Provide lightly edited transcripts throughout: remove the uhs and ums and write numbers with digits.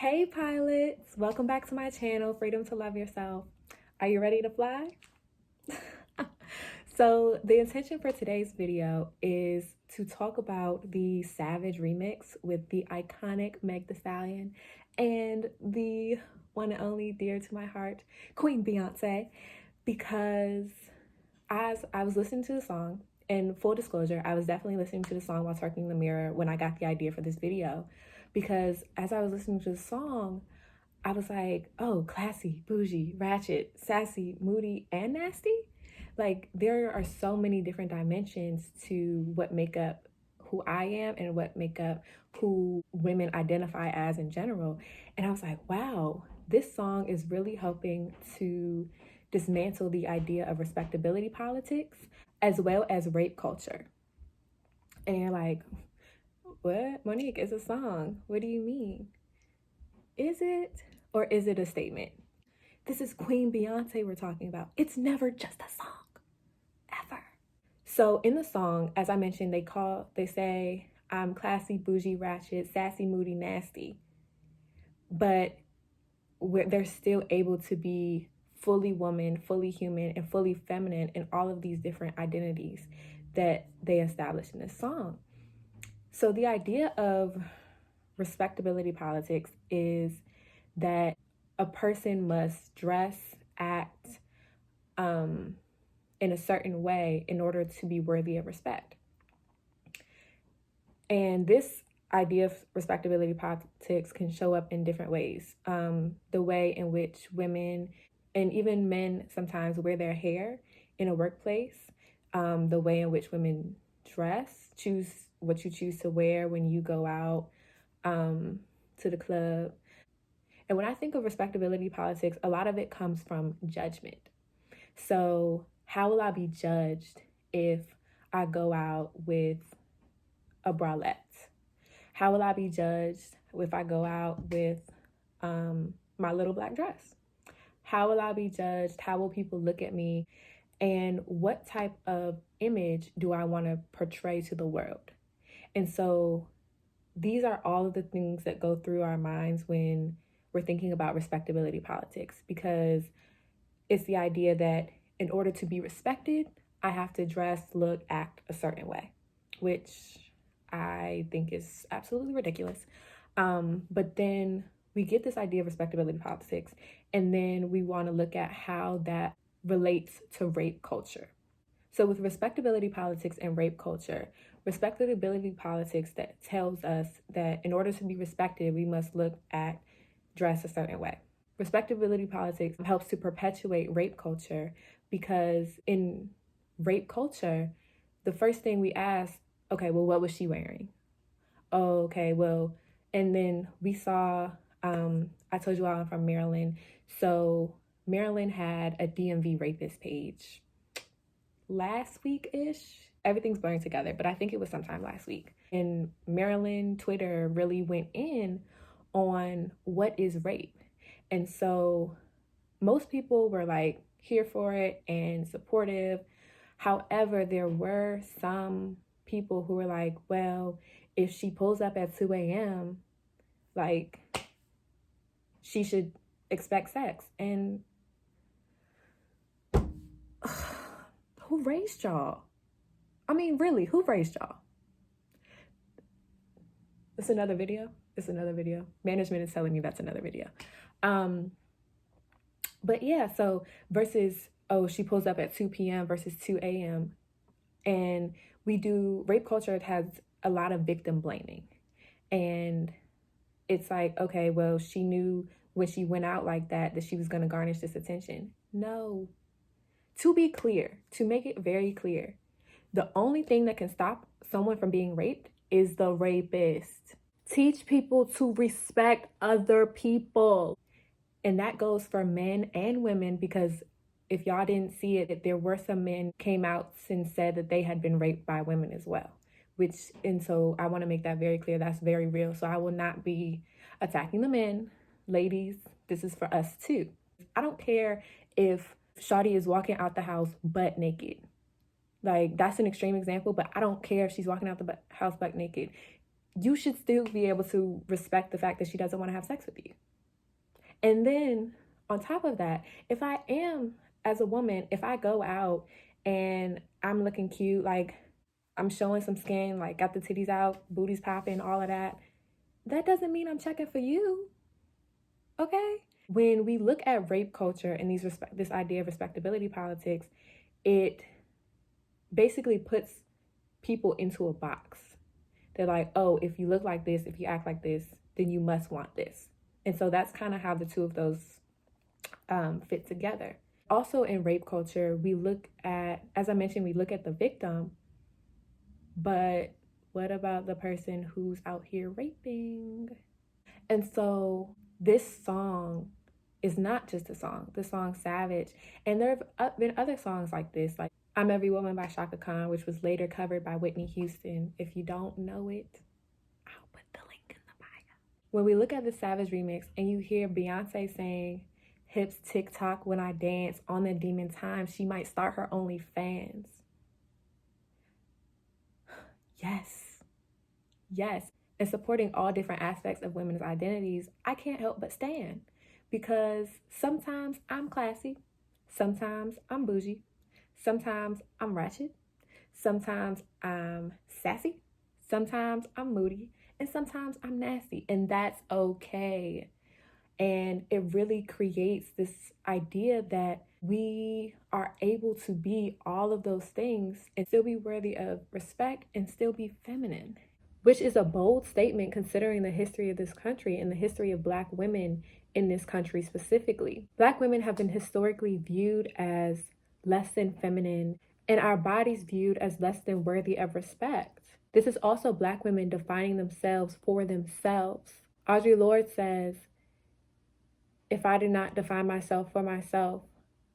Hey pilots, welcome back to my channel, Freedom to Love Yourself. Are you ready to fly? So the intention for today's video is to talk about the Savage remix with the iconic Meg Thee Stallion and the one and only dear to my heart, Queen Beyoncé, because as I was listening to the song, and full disclosure, I was definitely listening to the song while twerking in the mirror when I got the idea for this video, because as I was listening to the song, I was like, oh, classy, bougie, ratchet, sassy, moody, and nasty. Like, there are so many different dimensions to what make up who I am and what make up who women identify as in general. And I was like, wow, this song is really helping to dismantle the idea of respectability politics as well as rape culture. And you're like, what? Monique, it's a song. What do you mean? Is it? Or is it a statement? This is Queen Beyoncé we're talking about. It's never just a song, ever. So in the song, as I mentioned, they say, I'm classy, bougie, ratchet, sassy, moody, nasty. But they're still able to be fully woman, fully human, and fully feminine in all of these different identities that they establish in this song. So the idea of respectability politics is that a person must dress, act in a certain way in order to be worthy of respect. And this idea of respectability politics can show up in different ways. The way in which women and even men sometimes wear their hair in a workplace, the way in which women dress, choose what you choose to wear when you go out to the club. And when I think of respectability politics, a lot of it comes from judgment. So how will I be judged if I go out with a bralette? How will I be judged if I go out with my little black dress? How will I be judged? How will people look at me? And what type of image do I want to portray to the world? And so these are all of the things that go through our minds when we're thinking about respectability politics, because it's the idea that in order to be respected, I have to dress, look, act a certain way, which I think is absolutely ridiculous. But then we get this idea of respectability politics, and then we want to look at how that relates to rape culture. So with respectability politics and rape culture, respectability politics that tells us that in order to be respected, we must look, act, dress a certain way. Respectability politics helps to perpetuate rape culture, because in rape culture, the first thing we ask, okay, well, what was she wearing? Oh, okay, well, and then we saw, I told you I'm from Maryland. So Maryland had a DMV rapist page last week-ish. Everything's blurring together, but I think it was sometime last week. And Maryland Twitter really went in on what is rape. And so most people were like here for it and supportive. However, there were some people who were like, well, if she pulls up at 2 a.m., like, she should expect sex. And who raised y'all? I mean, really, who raised y'all? It's another video. It's another video. Management is telling me that's another video. But yeah, so versus, oh, she pulls up at 2 p.m. versus 2 a.m. And rape culture has a lot of victim blaming. And it's like, okay, well, she knew when she went out like that she was going to garnish this attention. No. To be clear, to make it very clear, the only thing that can stop someone from being raped is the rapist. Teach people to respect other people. And that goes for men and women, because if y'all didn't see it, there were some men came out and said that they had been raped by women as well. And so I want to make that very clear. That's very real. So I will not be attacking the men. Ladies, this is for us too. I don't care if Shawty is walking out the house butt naked. Like, that's an extreme example, but I don't care if she's walking out the house butt naked. you should still be able to respect the fact that she doesn't want to have sex with you. And then on top of that, if I am, as a woman, if I go out and I'm looking cute, like I'm showing some skin, like got the titties out, booty's popping, all of that, that doesn't mean I'm checking for you. Okay? When we look at rape culture and this idea of respectability politics, it basically puts people into a box. They're like, oh, if you look like this, if you act like this, then you must want this. And so that's kind of how the two of those fit together. Also, in rape culture, we look at, as I mentioned, we look at the victim, but what about the person who's out here raping? And so this song is not just a song. The song Savage, and there have been other songs like this, like I'm Every Woman by Shaka Khan, which was later covered by Whitney Houston. If you don't know it, I'll put the link in the bio. When we look at the Savage remix and you hear Beyoncé saying, hips tick tock when I dance, on the demon time, she might start her OnlyFans. Yes. Yes. And supporting all different aspects of women's identities, I can't help but stand. Because sometimes I'm classy, sometimes I'm bougie, sometimes I'm ratchet, sometimes I'm sassy, sometimes I'm moody, and sometimes I'm nasty. And that's okay. And it really creates this idea that we are able to be all of those things and still be worthy of respect and still be feminine, which is a bold statement considering the history of this country and the history of Black women in this country specifically. Black women have been historically viewed as less than feminine and our bodies viewed as less than worthy of respect. This is also Black women defining themselves for themselves. Audre Lorde says, if I do not define myself for myself,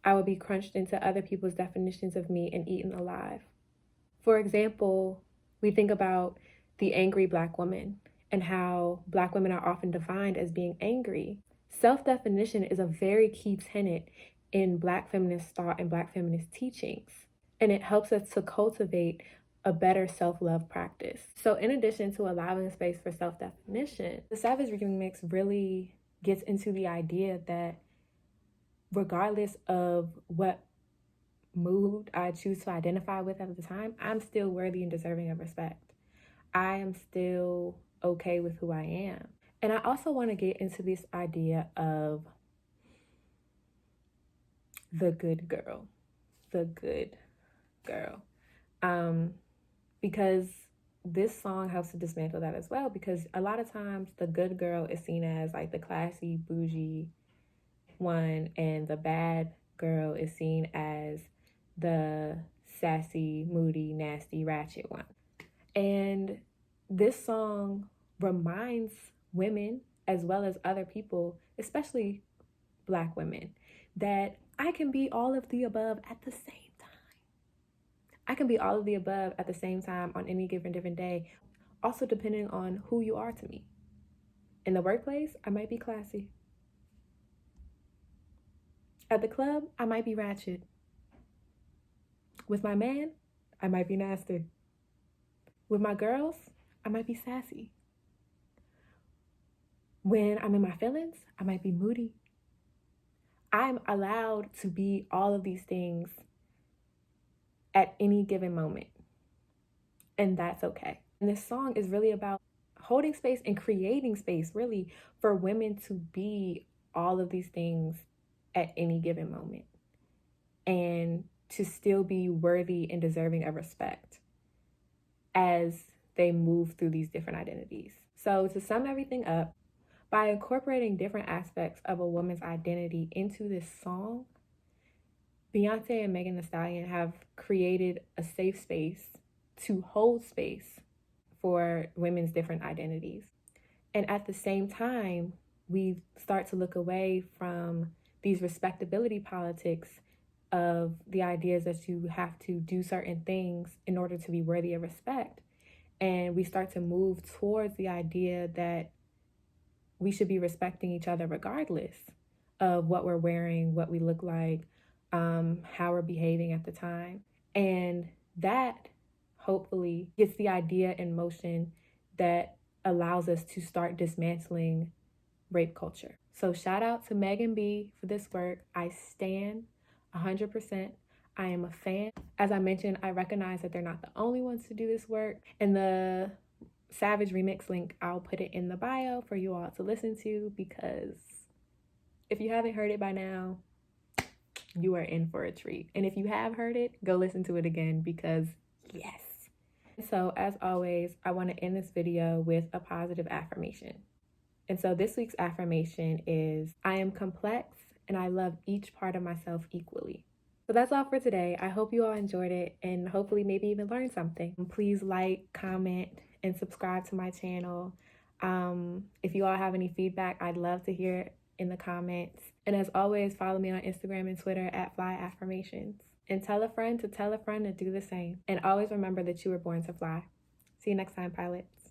I will be crunched into other people's definitions of me and eaten alive. For example, we think about the angry Black woman and how Black women are often defined as being angry. Self-definition is a very key tenet in Black feminist thought and Black feminist teachings, and it helps us to cultivate a better self-love practice. So in addition to allowing space for self-definition, the Savage remix really gets into the idea that regardless of what mood I choose to identify with at the time, I'm still worthy and deserving of respect. I am still okay with who I am. And I also want to get into this idea of the good girl, the good girl. Because this song helps to dismantle that as well, because a lot of times the good girl is seen as like the classy, bougie one, and the bad girl is seen as the sassy, moody, nasty, ratchet one. And this song reminds women, as well as other people, especially Black women, that I can be all of the above at the same time. I can be all of the above at the same time on any given different day, also depending on who you are to me. In the workplace, I might be classy. At the club, I might be ratchet. With my man, I might be nasty. With my girls, I might be sassy. When I'm in my feelings, I might be moody. I'm allowed to be all of these things at any given moment. And that's okay. And this song is really about holding space and creating space, really, for women to be all of these things at any given moment and to still be worthy and deserving of respect as they move through these different identities. So to sum everything up, by incorporating different aspects of a woman's identity into this song, Beyoncé and Megan Thee Stallion have created a safe space to hold space for women's different identities. And at the same time, we start to look away from these respectability politics of the ideas that you have to do certain things in order to be worthy of respect. And we start to move towards the idea that we should be respecting each other regardless of what we're wearing, what we look like, how we're behaving at the time. And that hopefully gets the idea in motion that allows us to start dismantling rape culture. So shout out to Megan B for this work. I stand 100%. I am a fan. As I mentioned, I recognize that they're not the only ones to do this work. And the Savage remix link, I'll put it in the bio for you all to listen to, because if you haven't heard it by now, you are in for a treat. And if you have heard it, go listen to it again, because yes. So as always, I want to end this video with a positive affirmation. And so this week's affirmation is, I am complex and I love each part of myself equally. So that's all for today. I hope you all enjoyed it and hopefully maybe even learned something. Please like, comment, and subscribe to my channel. If you all have any feedback, I'd love to hear it in the comments. And as always, follow me on Instagram and Twitter at flyaffirmations. And tell a friend to do the same. And always remember that you were born to fly. See you next time, pilots.